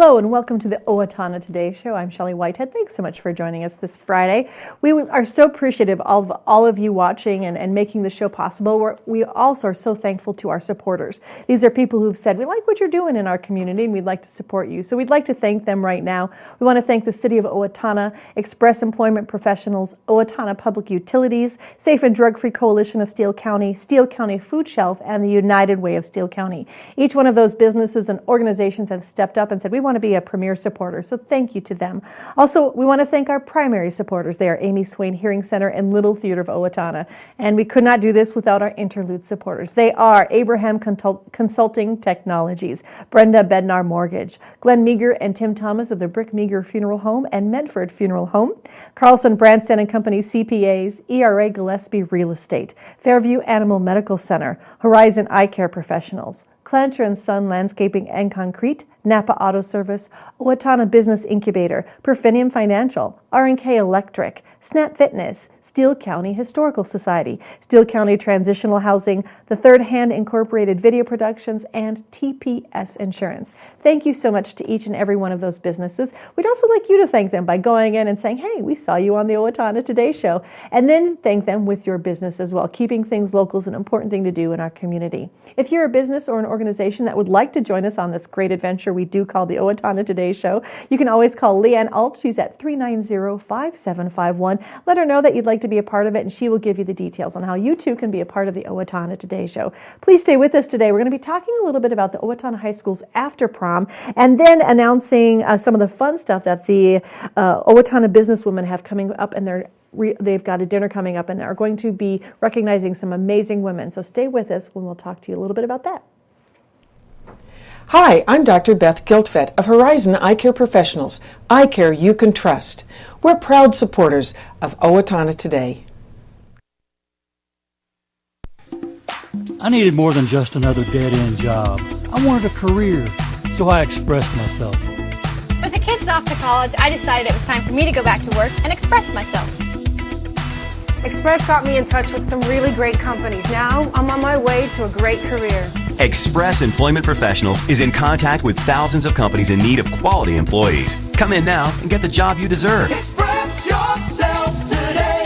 Hello and welcome to the Owatonna Today Show. I'm Shelley Whitehead. Thanks so much for joining us this Friday. We are so appreciative of all of you watching and making the show possible. We also are so thankful to our supporters. These are people who've said, we like what you're doing in our community and we'd like to support you. So we'd like to thank them right now. We want to thank the City of Owatonna, Express Employment Professionals, Owatonna Public Utilities, Safe and Drug-Free Coalition of Steele County Food Shelf, and the United Way of Steele County. Each one of those businesses and organizations have stepped up and said, we want to be a premier supporter, so thank you to them. Also, we want to thank our primary supporters. They are Amy Swain Hearing Center and Little Theater of Owatonna, and we could not do this without our interlude supporters. They are Abraham Consulting Technologies, Brenda Bednar Mortgage, Glenn Meager and Tim Thomas of the Brick Meager Funeral Home and Medford Funeral Home, Carlson Branstad and Company CPAs, ERA Gillespie Real Estate, Fairview Animal Medical Center, Horizon Eye Care Professionals, Clancher & Son Landscaping and Concrete, Napa Auto Service, Owatonna Business Incubator, Perfinium Financial, R&K Electric, Snap Fitness, Steele County Historical Society, Steele County Transitional Housing, the Third Hand Incorporated Video Productions, and TPS Insurance. Thank you so much to each and every one of those businesses. We'd also like you to thank them by going in and saying, hey, we saw you on the Owatonna Today Show, and then thank them with your business as well. Keeping things local is an important thing to do in our community. If you're a business or an organization that would like to join us on this great adventure we do call the Owatonna Today Show, you can always call Leanne Alt. She's at 390-5751. Let her know that you'd like to be a part of it, and she will give you the details on how you too can be a part of the Owatonna Today Show. Please stay with us today. We're going to be talking a little bit about the Owatonna High School's After Prom, and then announcing some of the fun stuff that the Owatonna Business Women have coming up, and they've got a dinner coming up, and are going to be recognizing some amazing women. So stay with us when we'll talk to you a little bit about that. Hi, I'm Dr. Beth Giltfett of Horizon Eye Care Professionals. Eye care you can trust. We're proud supporters of Owatonna Today. I needed more than just another dead-end job. I wanted a career, so I expressed myself. With the kids off to college, I decided it was time for me to go back to work and express myself. Express got me in touch with some really great companies. Now I'm on my way to a great career. Express Employment Professionals is in contact with thousands of companies in need of quality employees. Come in now and get the job you deserve. Express yourself today.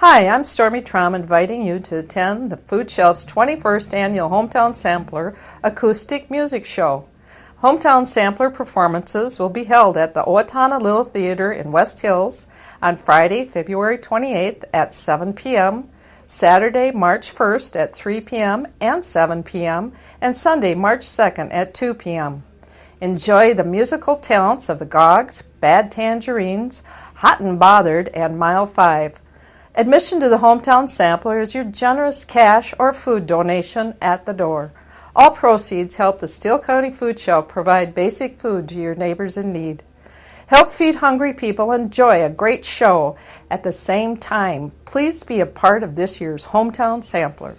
Hi, I'm Stormy Traum, inviting you to attend the Food Shelf's 21st Annual Hometown Sampler Acoustic Music Show. Hometown Sampler performances will be held at the Owatonna Little Theater in West Hills on Friday, February 28th at 7 p.m., Saturday, March 1st at 3 p.m. and 7 p.m., and Sunday, March 2nd at 2 p.m. Enjoy the musical talents of the Gogs, Bad Tangerines, Hot and Bothered, and Mile 5. Admission to the Hometown Sampler is your generous cash or food donation at the door. All proceeds help the Steele County Food Shelf provide basic food to your neighbors in need. Help feed hungry people and enjoy a great show at the same time. Please be a part of this year's Hometown Sampler.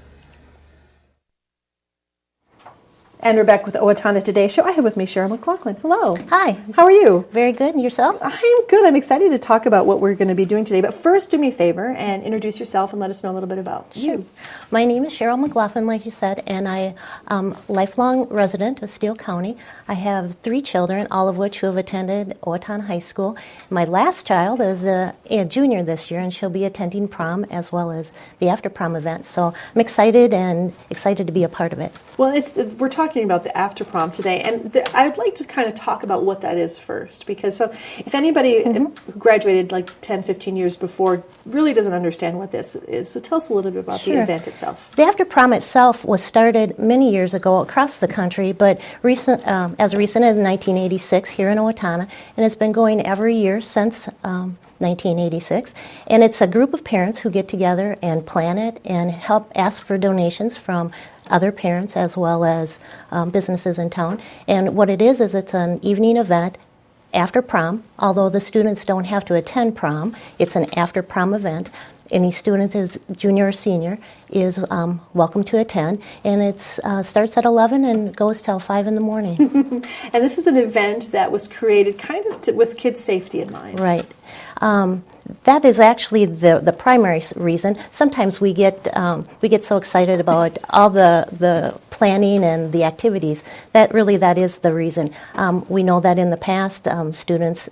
And we're back with the Owatonna Today Show. I have with me Sheryl McLaughlin. Hello. Hi. How are you? Very good. And yourself? I'm good. I'm excited to talk about what we're going to be doing today. But first, do me a favor and introduce yourself and let us know a little bit about you. My name is Sheryl McLaughlin, like you said, and I am a lifelong resident of Steele County. I have 3 children, all of which who have attended Owatonna High School. My last child is a junior this year, and she'll be attending prom as well as the after prom event. So I'm excited to be a part of it. Well, we're talking about the after prom today, and I'd like to kind of talk about what that is first, because if anybody who graduated like 10, 15 years before really doesn't understand what this is, so tell us a little bit about the event itself. The after prom itself was started many years ago across the country, but as recent as 1986 here in Owatonna, and it's been going every year since 1986, and it's a group of parents who get together and plan it and help ask for donations from other parents as well as businesses in town. And what it is it's an evening event after prom, although the students don't have to attend prom. It's an after prom event. Any student is junior or senior is welcome to attend, and it starts at 11 and goes till 5 in the morning. And this is an event that was created kind of with kids' safety in mind. Right. That is actually the primary reason. Sometimes we get so excited about all the planning and the activities that is the reason. We know that in the past, students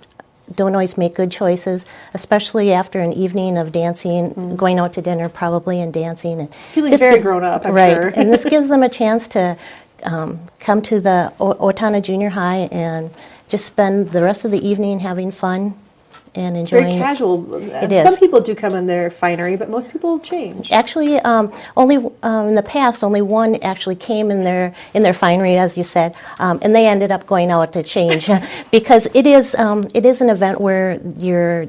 don't always make good choices, especially after an evening of dancing, going out to dinner probably and dancing. And feeling very grown up, I'm right. sure. And this gives them a chance to come to the Owatonna Junior High and just spend the rest of the evening having fun and enjoying very casual. It is. Some people do come in their finery, but most people change. Actually, only in the past, only one actually came in their finery, as you said, and they ended up going out to change because it is an event where you're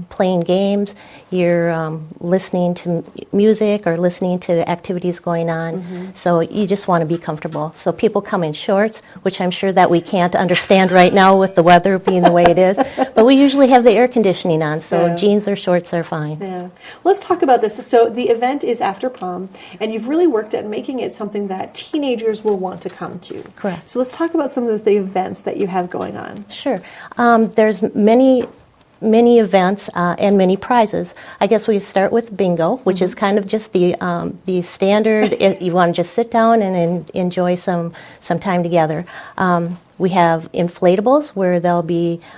playing games, you're listening to music or listening to activities going on. So you just want to be comfortable. So people come in shorts, which I'm sure that we can't understand right now with the weather being the way it is, but we usually have the air conditioning on, so jeans or shorts are fine. Yeah. Well, let's talk about this. So the event is after prom, and you've really worked at making it something that teenagers will want to come to. Correct. So let's talk about some of the events that you have going on. Sure. There's many events and many prizes. I guess we start with bingo, which is kind of just the standard. You want to just sit down and enjoy some time together. We have inflatables where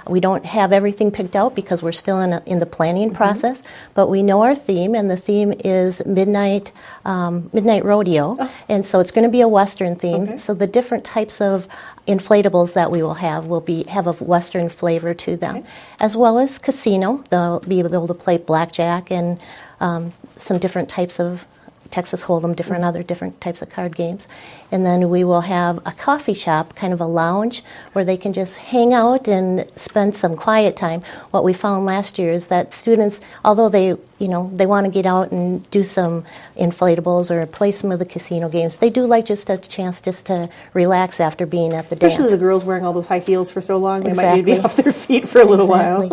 we don't have everything picked out because we're still in the planning process, but we know our theme, and the theme is Midnight Rodeo, and so it's going to be a Western theme. Okay. So the different types of inflatables that we will have have a Western flavor to them, as well as casino. They'll be able to play blackjack and some different types of Texas Hold'em, different types of card games. And then we will have a coffee shop, kind of a lounge, where they can just hang out and spend some quiet time. What we found last year is that students, although they want to get out and do some inflatables or play some of the casino games, they do like just a chance just to relax after being at the dance. Especially the girls wearing all those high heels for so long, they Exactly. might need to be off their feet for a little while.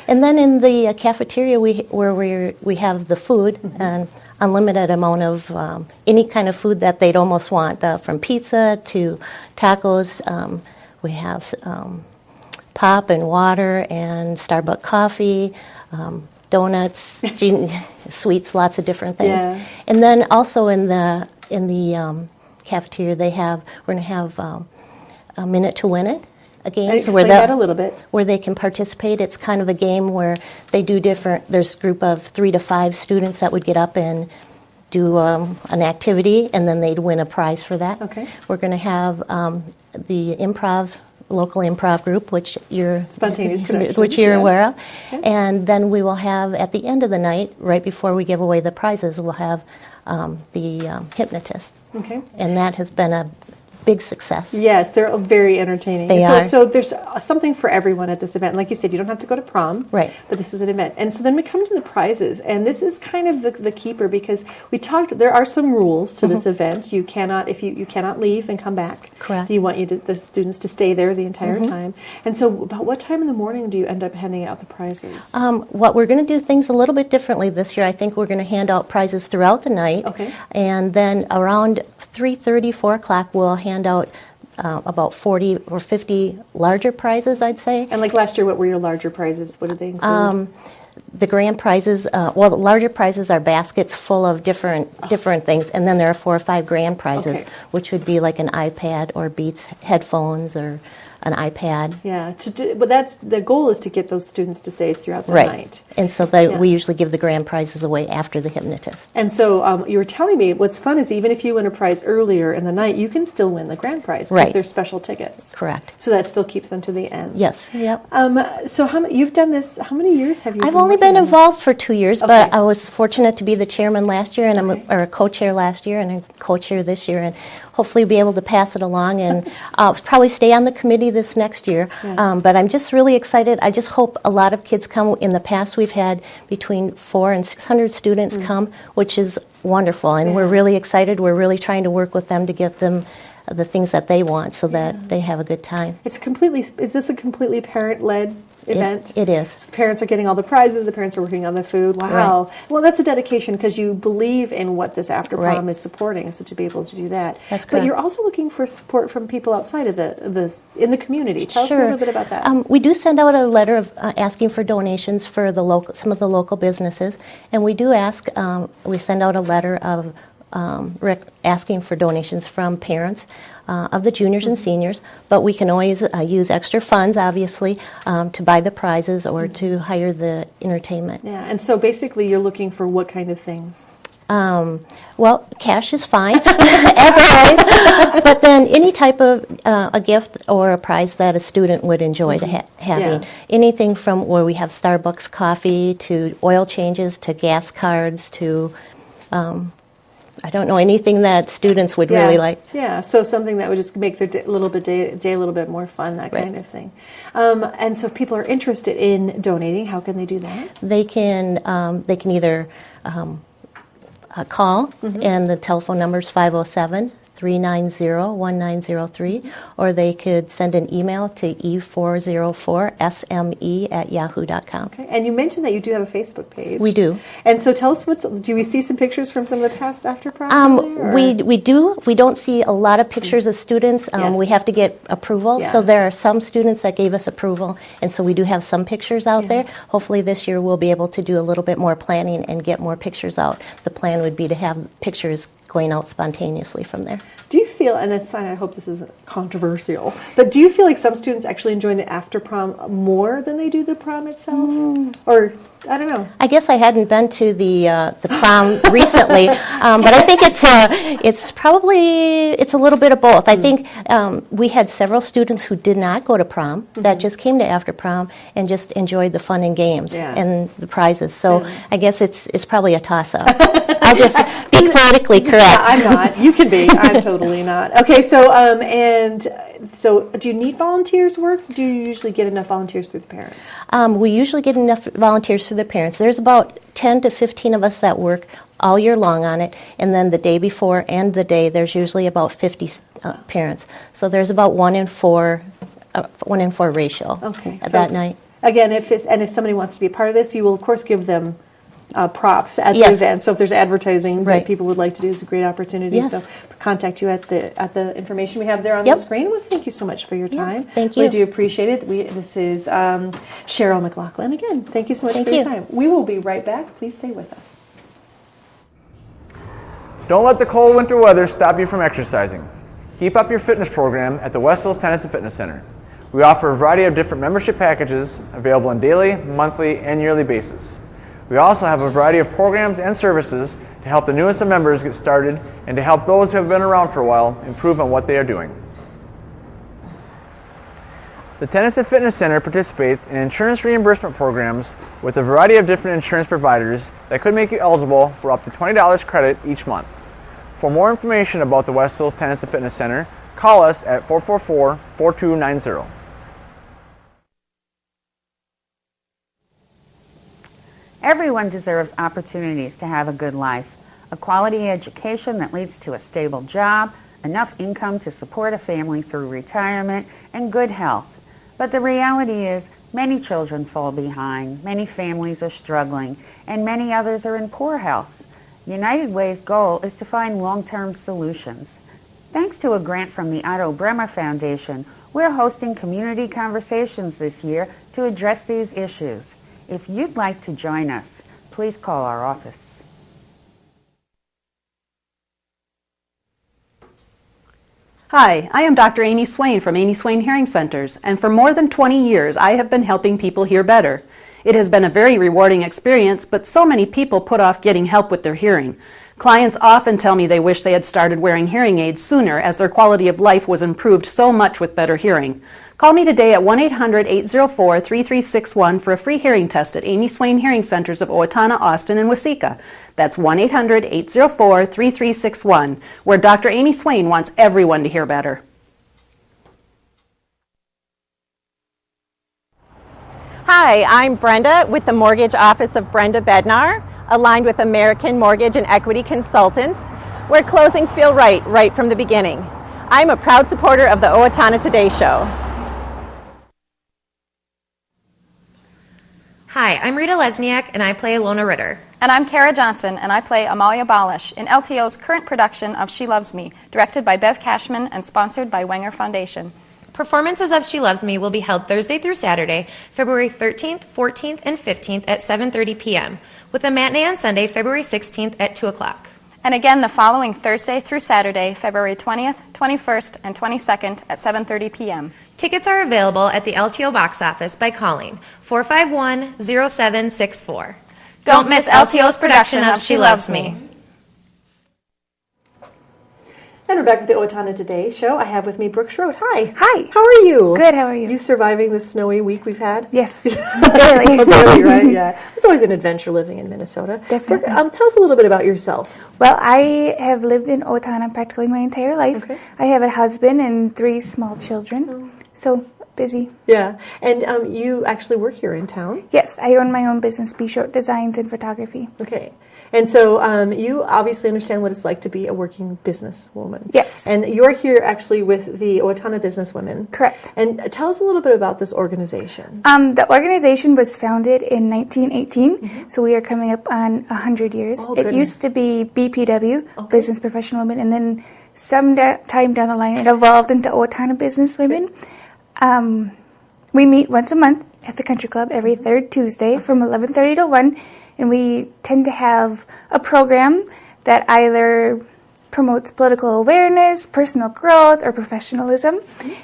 And then in the cafeteria, where we have the food, and unlimited amount of any kind of food that they'd almost want, from pizza to tacos. We have pop and water and Starbucks coffee, donuts, sweets, lots of different things. Yeah. And then also in the cafeteria, we're going to have a Minute to Win It. A game Explain that a little bit. Where they can participate. It's kind of a game where they do there's a group of 3 to 5 students that would get up and do an activity, and then they'd win a prize for that. Okay. We're going to have the local improv group, which you're aware of. Okay. And then we will have, at the end of the night, right before we give away the prizes, we'll have the hypnotist. Okay. And that has been a big success. Yes, they're very entertaining. They are. So there's something for everyone at this event. Like you said, you don't have to go to prom, right? But this is an event. And so then we come to the prizes, and this is kind of the keeper, because there are some rules to this event. You cannot, if you cannot leave and come back. Correct. You want the students to stay there the entire time. And so about what time in the morning do you end up handing out the prizes? What we're going to do things a little bit differently this year. I think we're going to hand out prizes throughout the night. Okay. And then around 3:30, 4 o'clock, we'll hand out about 40 or 50 larger prizes, I'd say. And like last year, what were your larger prizes? What did they include? The grand prizes, the larger prizes are baskets full of different things, and then there are 4 or 5 grand prizes, which would be like an iPad or Beats headphones or an iPad. Yeah, but that's the goal, is to get those students to stay throughout the night. And so we usually give the grand prizes away after the hypnotist. And so you were telling me what's fun is even if you win a prize earlier in the night, you can still win the grand prize because they're special tickets. Correct. So that still keeps them to the end. Yes. Yep. So you've done this? How many years have you? I've only been involved for 2 years, but I was fortunate to be the chairman last year, and I'm a co-chair last year, and a co-chair this year, and hopefully be able to pass it along, and I'll probably stay on the committee this next year. Yeah. But I'm just really excited. I just hope a lot of kids come. In the past, we've had between 400 and 600 students come, which is wonderful, and we're really excited. We're really trying to work with them to get them the things that they want so that they have a good time. Is this a completely parent-led event? It is. So the parents are getting all the prizes, the parents are working on the food. Wow. Right. Well, that's a dedication because you believe in what this After Prom is supporting, so to be able to do that. That's correct. But you're also looking for support from people outside of in the community. Tell us a little bit about that. We do send out a letter of asking for donations for some of the local businesses, and we do we send out a letter of asking for donations from parents of the juniors and seniors, but we can always use extra funds, obviously, to buy the prizes or to hire the entertainment. Yeah, and so basically you're looking for what kind of things? Well, cash is fine, as always, but then any type of a gift or a prize that a student would enjoy to having. Yeah. Anything from where we have Starbucks coffee to oil changes to gas cards to I don't know, anything that students would really like. Yeah, so something that would just make their day a little bit more fun, that kind of thing. And so if people are interested in donating, how can they do that? They can either call, and the telephone number is 507-390-1903, or they could send an email to e404sme@yahoo.com. Okay, and you mentioned that you do have a Facebook page. We do. And so tell us, do we see some pictures from some of the past After Prom? We do. We don't see a lot of pictures of students. We have to get approval. Yeah. So there are some students that gave us approval, and so we do have some pictures out there. Hopefully this year we'll be able to do a little bit more planning and get more pictures out. The plan would be to have pictures going out spontaneously from there. Do you feel, and I hope this isn't controversial, but do you feel like some students actually enjoy the After Prom more than they do the prom itself? Or, I don't know. I guess I hadn't been to the prom recently, but I think it's a little bit of both. I think we had several students who did not go to prom that just came to After Prom and just enjoyed the fun and games and the prizes. So I guess it's probably a toss-up. I'll just be politically correct. Yeah, I'm not. You can be. I'm totally not. Okay, so so do you need volunteers work? Do you usually get enough volunteers through the parents? We usually get enough volunteers through the parents. There's about 10 to 15 of us that work all year long on it, and then the day before and the day there's usually about 50 parents. So there's about 1 in 4 ratio that night. Again, if somebody wants to be a part of this, you will of course give them props at the event. So if there's advertising that people would like to do, it's a great opportunity. Yes. So contact you at the information we have there on the screen. Well, thank you so much for your time. Thank you. We do appreciate it. This is Sheryl McLaughlin again. Thank you so much for your time. We will be right back. Please stay with us. Don't let the cold winter weather stop you from exercising. Keep up your fitness program at the West Hills Tennis and Fitness Center. We offer a variety of different membership packages available on daily, monthly, and yearly basis. We also have a variety of programs and services to help the newest of members get started and to help those who have been around for a while improve on what they are doing. The Tennis and Fitness Center participates in insurance reimbursement programs with a variety of different insurance providers that could make you eligible for up to $20 credit each month. For more information about the West Hills Tennis and Fitness Center, call us at 444-4290. Everyone deserves opportunities to have a good life, a quality education that leads to a stable job, enough income to support a family through retirement, and good health. But the reality is, many children fall behind, many families are struggling, and many others are in poor health. United Way's goal is to find long-term solutions. Thanks to a grant from the Otto Bremer Foundation, we're hosting community conversations this year to address these issues. If you'd like to join us, please call our office. Hi, I am Dr. Amy Swain from Amy Swain Hearing Centers, and for more than 20 years I have been helping people hear better. It has been a very rewarding experience, but so many people put off getting help with their hearing. Clients often tell me they wish they had started wearing hearing aids sooner, as their quality of life was improved so much with better hearing. Call me today at 1-800-804-3361 for a free hearing test at Amy Swain Hearing Centers of Owatonna, Austin, and Waseca. That's 1-800-804-3361, where Dr. Amy Swain wants everyone to hear better. Hi, I'm Brenda with the Mortgage Office of Brenda Bednar, aligned with American Mortgage and Equity Consultants, where closings feel right from the beginning. I'm a proud supporter of the Owatonna Today Show. Hi, I'm Rita Lesniak, and I play Alona Ritter. And I'm Kara Johnson, and I play Amalia Balish in LTO's current production of She Loves Me, directed by Bev Cashman and sponsored by Wenger Foundation. Performances of She Loves Me will be held Thursday through Saturday, February 13th, 14th, and 15th at 7:30 p.m., with a matinee on Sunday, February 16th at 2 o'clock. And again the following Thursday through Saturday, February 20th, 21st, and 22nd at 7:30 p.m. Tickets are available at the LTO box office by calling 451-0764. Don't miss LTO's production of She Loves Me. And we're back with the Owatonna Today Show. I have with me Brooke Schroht. Hi. Hi. How are you? Good, how are you? You surviving the snowy week we've had? Yes. Barely. Barely, right? Yeah. It's always an adventure living in Minnesota. Definitely. Brooke, tell us a little bit about yourself. Well, I have lived in Owatonna practically my entire life. Okay. I have a husband and 3 small children. So busy. Yeah. And you actually work here in town? Yes, I own my own business, Brooke Schroht Designs and Photography. Okay. And so you obviously understand what it's like to be a working businesswoman. Yes. And you're here actually with the Owatonna Business Women. Correct. And tell us a little bit about this organization. The organization was founded in 1918, so we are coming up on 100 years. Oh, it used to be BPW, Business Professional Women, and then some time down the line it evolved into Owatonna Business Women. We meet once a month at the country club every third Tuesday from 11:30 to 1, and we tend to have a program that either promotes political awareness, personal growth, or professionalism,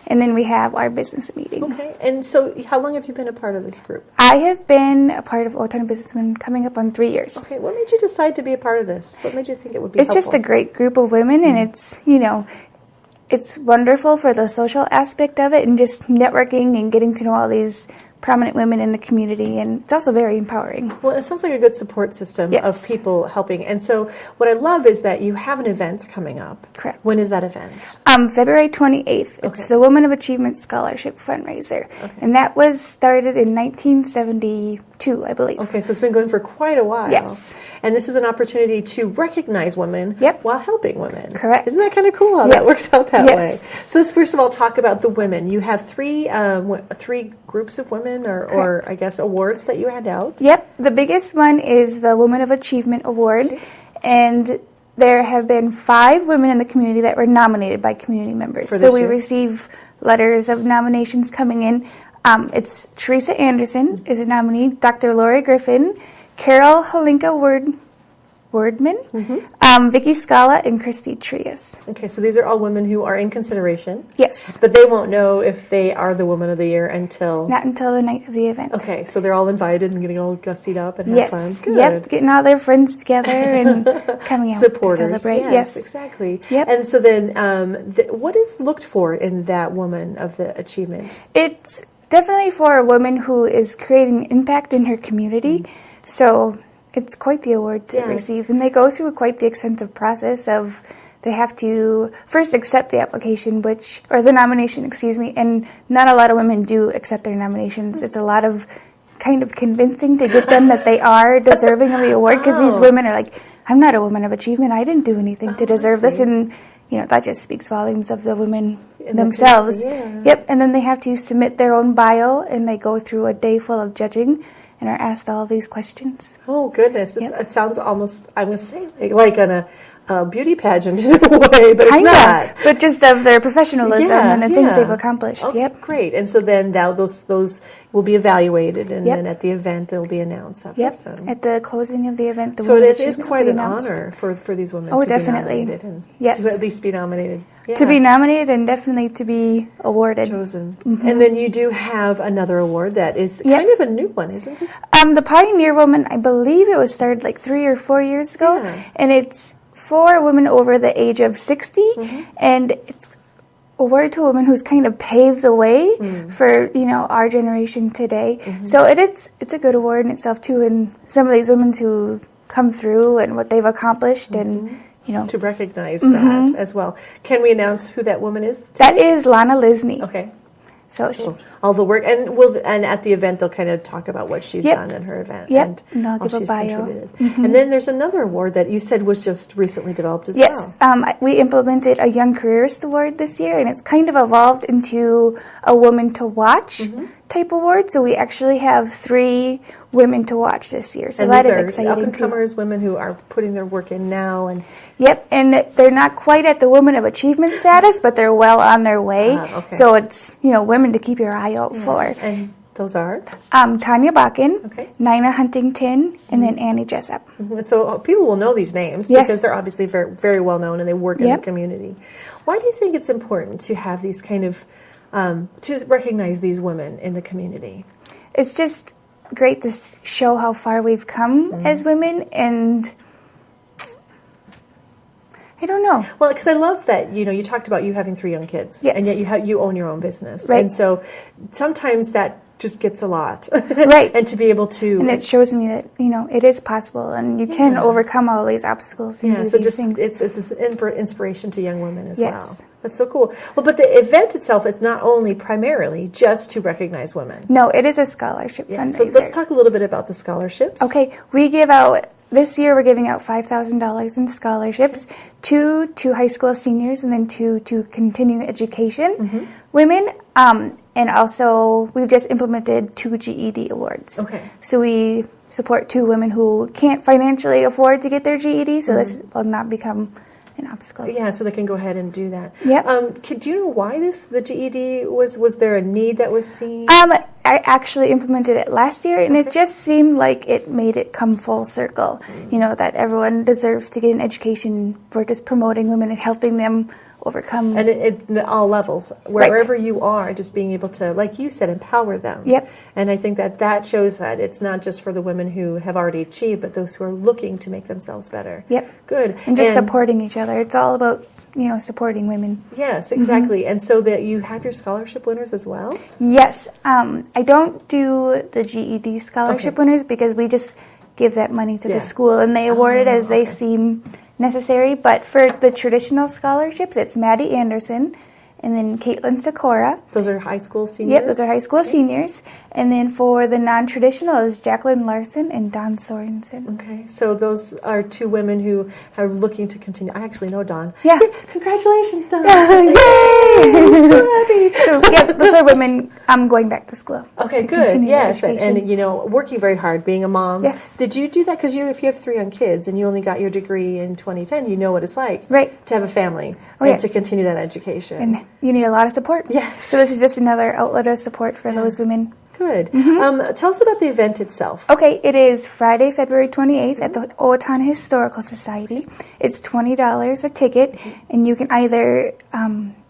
and then we have our business meeting. Okay, and so how long have you been a part of this group? I have been a part of Owatonna Business Women coming up on 3 years. Okay, what made you decide to be a part of this? What made you think it would be It's helpful? just a great group of women, and it's, it's wonderful for the social aspect of it and just networking and getting to know all these prominent women in the community, and it's also very empowering. Well, it sounds like a good support system of people helping. And so what I love is that you have an event coming up. Correct. When is that event? February 28th. It's the Women of Achievement Scholarship Fundraiser. Okay. And that was started in 1972, I believe. Okay, so it's been going for quite a while. Yes. And this is an opportunity to recognize women while helping women. Correct. Isn't that kind of cool how that works out that way? So let's first of all talk about the women. You have three groups of women or I guess awards that you hand out. Yep. The biggest one is the Women of Achievement Award. And there have been 5 women in the community that were nominated by community members. So we receive letters of nominations coming in. It's Teresa Anderson is a nominee, Dr. Lori Griffin, Carol Halinka Wordman, Vicky Scala, and Christy Trias. Okay, so these are all women who are in consideration. Yes. But they won't know if they are the Woman of the Year until... Not until the night of the event. Okay, so they're all invited and getting all gussied up and have fun. Good. Yep, getting all their friends together and coming out Supporters. to celebrate. Yes, exactly. Yep. And so then what is looked for in that Woman of the Achievement? It's definitely for a woman who is creating impact in her community. So... it's quite the award to receive, and they go through quite the extensive process of they have to first accept the application, or the nomination, and not a lot of women do accept their nominations. It's a lot of kind of convincing to get them that they are deserving of the award, because these women are like, I'm not a woman of achievement, I didn't do anything to deserve this, and that just speaks volumes of the women themselves. Yep, and then they have to submit their own bio, and they go through a day full of judging, and are asked all these questions. Oh, goodness. It sounds almost, I would say, like on a beauty pageant in a way, but it's not. But just of their professionalism and the things they've accomplished. Okay, great. And so then now those will be evaluated, and then at the event they'll be announced. At the closing of the event, so it is quite an honor for these women to definitely. be nominated. Yes. To at least be nominated. Yeah. To be nominated and definitely to be awarded. Chosen. And then you do have another award that is kind of a new one, isn't this? The Pioneer Woman, I believe it was started like 3 or 4 years ago, and it's for women over the age of 60, and it's awarded to a woman who's kind of paved the way for our generation today. So it's a good award in itself too, and some of these women who come through and what they've accomplished, and to recognize that as well. Can we announce who that woman is? That is Lana Lisney. Okay. So all the work, and at the event they'll kind of talk about what she's done at her event. Yep, and I'll how give a she's bio. contributed. Mhm. And then there's another award that you said was just recently developed as Yes, well. we implemented a Young Careerist Award this year, and it's kind of evolved into a Woman to Watch type award. So we actually have 3 women to watch this year. So And that these is are exciting too. up-and-comers, women who are putting their work in now. And Yep, and they're not quite at the Woman of Achievement status, but they're well on their way. Okay. So it's, women to keep your eye out for. And those are? Tanya Bakken, Nina Huntington, and then Annie Jessup. So people will know these names Yes. because they're obviously very, very well known and they work in Yep. the community. Why do you think it's important to have these kind of, to recognize these women in the community? It's just great to show how far we've come as women, and I don't know. Well, because I love that, you talked about you having 3 young kids. Yes. And yet you own your own business. Right. And so sometimes that just gets a lot. Right. And to be able to... And it shows me that, it is possible, and you can overcome all these obstacles and do so these just things. it's an inspiration to young women as Yes. well. That's so cool. Well, but the event itself, it's not only primarily just to recognize women. No, it is a scholarship fundraiser. So let's talk a little bit about the scholarships. Okay, we give out, this year we're giving out $5,000 in scholarships, 2 to high school seniors and then 2 to continuing education women. And also, we've just implemented 2 GED awards. Okay. So we support 2 women who can't financially afford to get their GED, so this will not become an obstacle. Yeah, so they can go ahead and do that. Yep. Do you know why the GED was there a need that was seen? I actually implemented it last year, and it just seemed like it made it come full circle. That everyone deserves to get an education. We're just promoting women and helping them overcome. And it at all levels, wherever you are, just being able to, like you said, empower them. Yep. And I think that shows that it's not just for the women who have already achieved, but those who are looking to make themselves better. Yep. Good. And just supporting each other. It's all about, supporting women. Yes, exactly. And so that you have your scholarship winners as well? Yes. I don't do the GED scholarship winners because we just give that money to the school and they award it as they seem necessary. But for the traditional scholarships, it's Maddie Anderson and then Caitlin Sikora. Those are high school seniors? Yep, those are high school seniors. And then for the non-traditional is Jacqueline Larson and Dawn Sorensen. Okay, so those are 2 women who are looking to continue. I actually know Dawn. Yeah. Congratulations, Dawn. Yay! I'm so happy. So, those are women going back to school. Okay, to good. continue Yes, their education. and working very hard, being a mom. Yes. Did you do that? Because if you have 3 young kids and you only got your degree in 2010, you know what it's like to have a family and to continue that education. And you need a lot of support. Yes. So this is just another outlet of support for those women. Good. Tell us about the event itself. Okay, it is Friday, February 28th at the Owatonna Historical Society. It's $20 a ticket, and you can either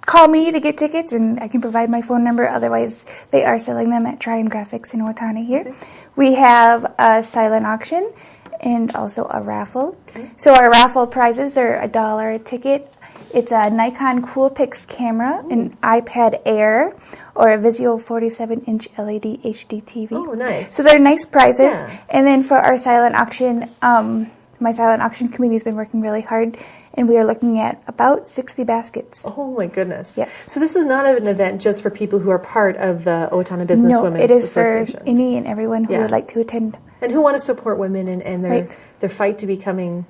call me to get tickets, and I can provide my phone number. Otherwise, they are selling them at Triumph Graphics in Owatonna here. We have a silent auction and also a raffle. So our raffle prizes are $1 a ticket. It's a Nikon Coolpix camera, an iPad Air, or a Vizio 47-inch LED HD TV. Oh, nice. So they're nice prizes. Yeah. And then for our silent auction, my silent auction committee has been working really hard, and we are looking at about 60 baskets. Oh, my goodness. Yes. So this is not an event just for people who are part of the Owatonna Business Women No, it is for Association. any and everyone who would like to attend. And who want to support women and their fight to becoming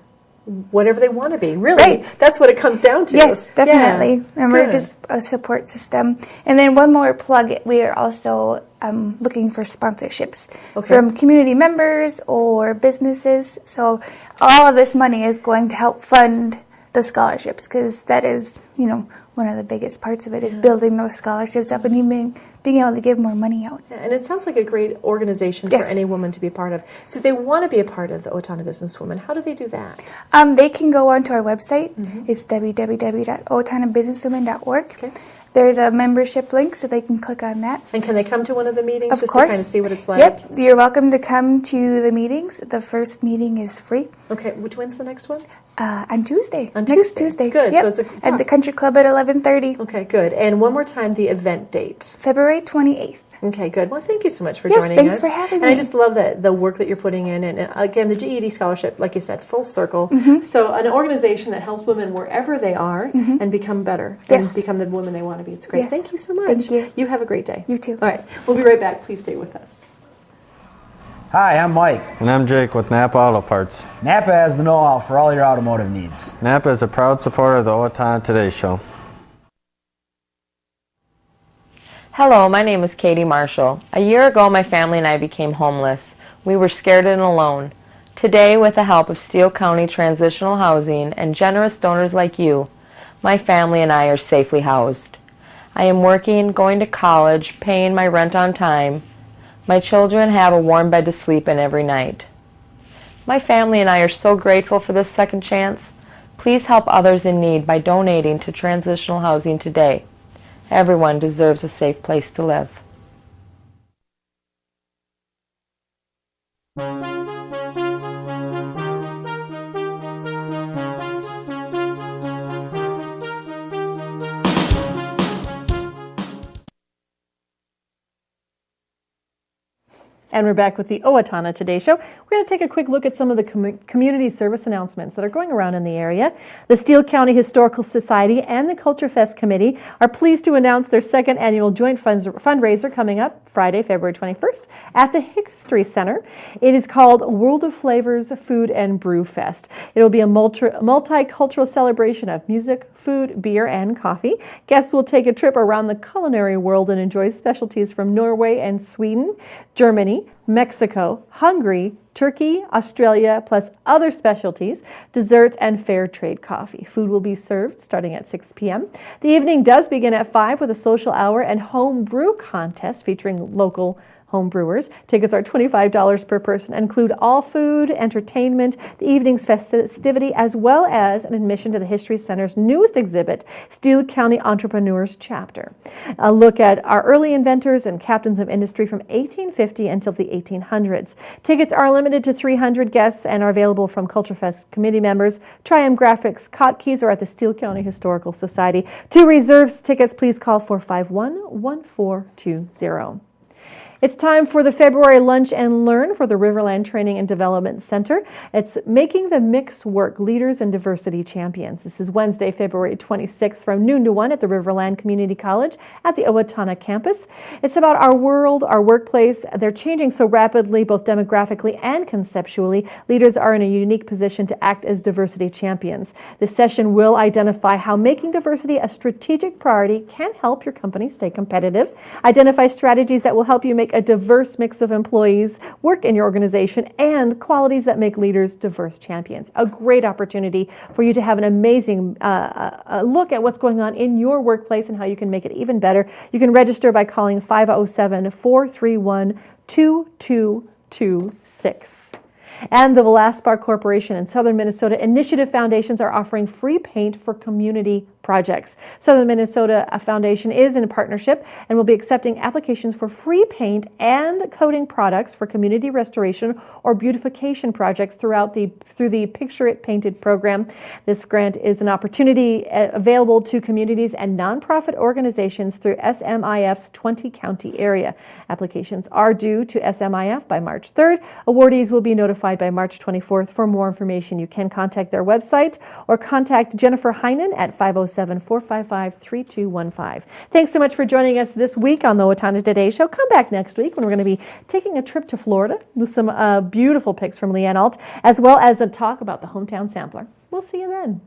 whatever they want to be. Really, Right. that's what it comes down to. Yes, definitely. Yeah. And we're Good. just a support system. And then one more plug, we are also looking for sponsorships from community members or businesses. So all of this money is going to help fund the scholarships, because that is, one of the biggest parts of it is building those scholarships up and even being able to give more money out. Yeah, and it sounds like a great organization for any woman to be part of. So if they want to be a part of the Owatonna Business Women, how do they do that? They can go onto our website. It's www.owatonnabusinesswomen.org. Okay. There's a membership link, so they can click on that. And can they come to one of the meetings Of just course. to kind of see what it's like? Yep, you're welcome to come to the meetings. The first meeting is free. Okay, when's the next one? On Tuesday. On Next Tuesday. Tuesday. Good. Yep. So it's at the Country Club at 11:30. Okay, good. And one more time, the event date. February 28th. Okay, good. Well, thank you so much for Yes, joining thanks us. for having and me. I just love the work that you're putting in. And again, the GED Scholarship, like you said, full circle. So an organization that helps women wherever they are and become better and become the women they want to be. It's great. Yes. Thank you so much. Thank you. You have a great day. You too. All right. We'll be right back. Please stay with us. Hi, I'm Mike. And I'm Jake with Napa Auto Parts. Napa has the know-how for all your automotive needs. Napa is a proud supporter of the Owatonna Today Show. Hello, my name is Katie Marshall. A year ago, my family and I became homeless. We were scared and alone. Today, with the help of Steele County Transitional Housing and generous donors like you, my family and I are safely housed. I am working, going to college, paying my rent on time. My children have a warm bed to sleep in every night. My family and I are so grateful for this second chance. Please help others in need by donating to transitional housing today. Everyone deserves a safe place to live. And we're back with the Owatonna Today Show. We're going to take a quick look at some of the community service announcements that are going around in the area. The Steele County Historical Society and the Culture Fest Committee are pleased to announce their second annual joint fundraiser coming up Friday, February 21st at the History Center. It is called World of Flavors Food and Brew Fest. It will be a multicultural celebration of music, food, beer, and coffee. Guests will take a trip around the culinary world and enjoy specialties from Norway and Sweden, Germany, Mexico, Hungary, Turkey, Australia, plus other specialties, desserts, and fair trade coffee. Food will be served starting at 6 p.m. The evening does begin at 5 with a social hour and home brew contest featuring local home brewers. Tickets are $25 per person and include all food, entertainment, the evening's festivity, as well as an admission to the History Center's newest exhibit, Steele County Entrepreneurs Chapter. A look at our early inventors and captains of industry from 1850 until the 1800s. Tickets are limited to 300 guests and are available from Culture Fest committee members, Triumph Graphics, Hotkeys, or at the Steele County Historical Society. To reserve tickets, please call 451-1420. It's time for the February Lunch and Learn for the Riverland Training and Development Center. It's Making the Mix Work, Leaders and Diversity Champions. This is Wednesday, February 26th from noon to 1 at the Riverland Community College at the Owatonna campus. It's about our world, our workplace. They're changing so rapidly, both demographically and conceptually. Leaders are in a unique position to act as diversity champions. This session will identify how making diversity a strategic priority can help your company stay competitive, identify strategies that will help you make a diverse mix of employees work in your organization, and qualities that make leaders diverse champions. A great opportunity for you to have an amazing look at what's going on in your workplace and how you can make it even better. You can register by calling 507-431-2226. And the Velasquez Corporation and Southern Minnesota Initiative Foundations are offering free paint for community projects. Southern Minnesota Foundation is in a partnership and will be accepting applications for free paint and coating products for community restoration or beautification projects through the Picture It Painted program. This grant is an opportunity available to communities and nonprofit organizations through SMIF's 20-county area. Applications are due to SMIF by March 3rd. Awardees will be notified by March 24th. For more information, you can contact their website or contact Jennifer Heinen at 507-455-3215. Thanks so much for joining us this week on the Owatonna Today Show. Come back next week when we're going to be taking a trip to Florida with some beautiful picks from Leanne Alt, as well as a talk about the hometown sampler. We'll see you then.